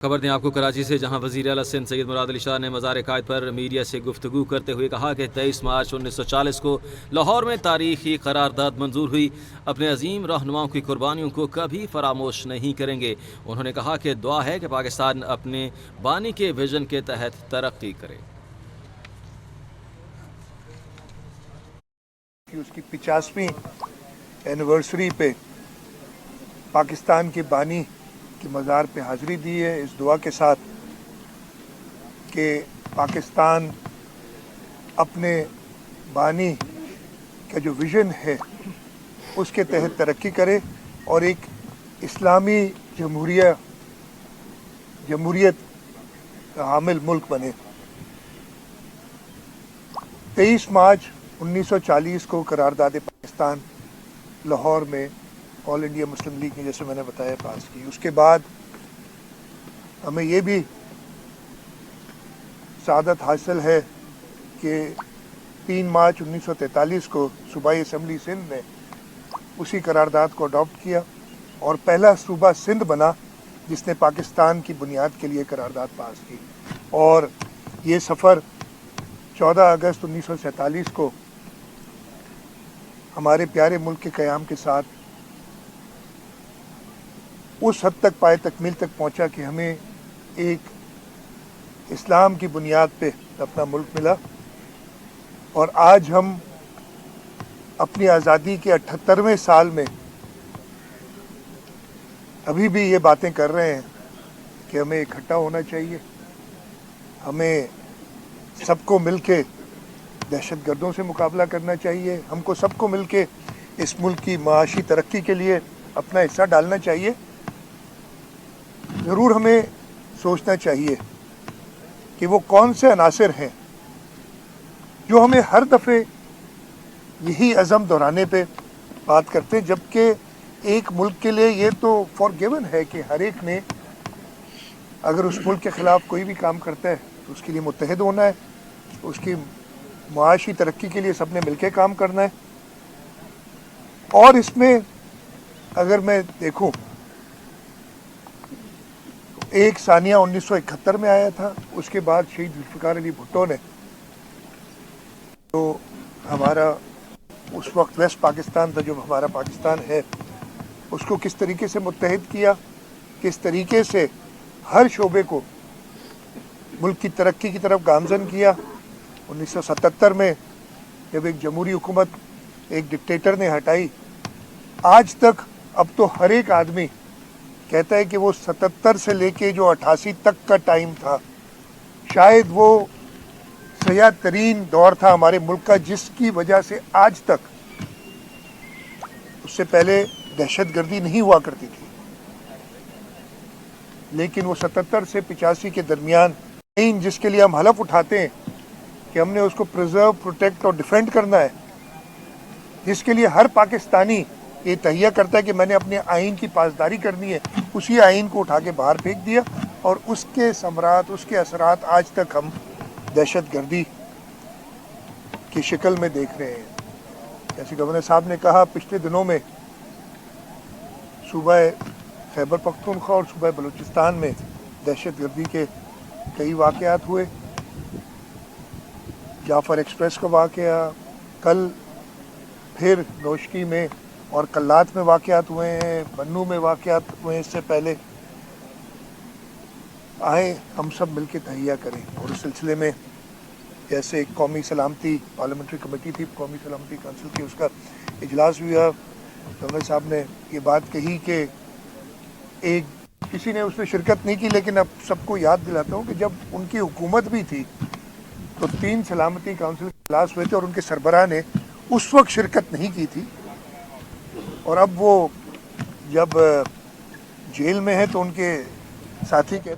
खबर दें आपको कराची से, जहां वज़ीर आला सिंध सैयद मुराद अली शाह ने मज़ार कायद पर मीडिया से गुफ्तगू करते हुए कहा कि 23 मार्च 1940 को लाहौर में तारीखी करारदाद मंजूर हुई। अपने अजीम रहनुमाओं की कुर्बानियों को कभी फरामोश नहीं करेंगे। उन्होंने कहा कि दुआ है कि पाकिस्तान अपने बानी के विजन के तहत तरक्की करे। उसकी 50वीं एनिवर्सरी पे पाकिस्तान के बानी की मज़ार पे हाज़िरी दी है, इस दुआ के साथ कि पाकिस्तान अपने बानी का जो विज़न है उसके तहत तरक्की करे और एक इस्लामी जमहूरियत का हामिल मुल्क बने। 23 मार्च 1940 को करारदाद पाकिस्तान लाहौर में ऑल इंडिया मुस्लिम लीग ने, जैसे मैंने बताया, पास की। उसके बाद हमें ये भी सआदत हासिल है कि 3 मार्च 1943 को सूबाई असम्बली सिंध ने उसी करारदाद को अडॉप्ट किया और पहला सूबा सिंध बना जिसने पाकिस्तान की बुनियाद के लिए करारदाद पास की। और ये सफ़र 14 अगस्त 1947 को हमारे प्यारे मुल्क के क़याम के साथ उस हद तक पाए तकमील तक पहुंचा कि हमें एक इस्लाम की बुनियाद पे अपना मुल्क मिला। और आज हम अपनी आज़ादी के 78वें साल में अभी भी ये बातें कर रहे हैं कि हमें इकट्ठा होना चाहिए, हमें सबको मिलके दहशतगर्दों से मुकाबला करना चाहिए, हमको सबको मिलके इस मुल्क की माशी तरक्की के लिए अपना हिस्सा डालना चाहिए। ज़रूर हमें सोचना चाहिए कि वो कौन से अनासर हैं जो हमें हर दफ़े यही अज़म दोहराने पे बात करते हैं, जबकि एक मुल्क के लिए ये तो फॉरगिवन है कि हर एक ने अगर उस मुल्क के ख़िलाफ़ कोई भी काम करता है तो उसके लिए मुत्तहिद होना है, उसकी माशी तरक्की के लिए सबने मिलकर काम करना है। और इसमें अगर मैं देखूं, एक सानिया 1971 में आया था, उसके बाद शहीद जुल्फ़िकार अली भुट्टो ने तो हमारा उस वक्त वेस्ट पाकिस्तान था, जो हमारा पाकिस्तान है, उसको किस तरीके से मुत्तहिद किया, किस तरीके से हर शोबे को मुल्क की तरक्की की तरफ गामज़न किया। 1977 में जब एक जमहूरी हुकूमत एक डिक्टेटर ने हटाई, आज तक अब तो हर एक आदमी कहता है कि वो 77 से लेके जो 88 तक का टाइम था, शायद वो सयाह तरीन दौर था हमारे मुल्क का, जिसकी वजह से आज तक, उससे पहले दहशतगर्दी नहीं हुआ करती थी, लेकिन वो 77 से 85 के दरमियान जिसके लिए हम हलफ उठाते हैं कि हमने उसको प्रिजर्व, प्रोटेक्ट और डिफेंड करना है, जिसके लिए हर पाकिस्तानी ये तहिया करता है कि मैंने अपने आइन की पासदारी करनी है, उसी आइन को उठा के बाहर फेंक दिया और उसके समरात, उसके असरात आज तक हम दहशतगर्दी की शक्ल में देख रहे हैं। जैसे गवर्नर साहब ने कहा, पिछले दिनों में सूबा खैबर पख्तूनख्वा और सूबा बलूचिस्तान में दहशतगर्दी के कई वाक़यात हुए। जाफ़र एक्सप्रेस का वाक़या, कल फिर नौशकी में और कल्लात में वाक़यात हुए हैं, बन्नू में वाक़यात हुए हैं। इससे पहले आए हम सब मिलकर तहिया करें। और उस सिलसिले में जैसे कौमी सलामती पार्लियामेंट्री कमेटी थी, कौमी सलामती काउंसिल की, उसका इजलास हुआ। गवर्नर साहब ने ये बात कही कि एक किसी ने उसमें शिरकत नहीं की, लेकिन अब सबको याद दिलाता हूँ कि जब उनकी हुकूमत भी थी तो 3 सलामती काउंसिल इजलास हुए थे और उनके सरबराह ने उस वक्त शिरकत नहीं की थी। और अब वो जब जेल में है तो उनके साथी कहते हैं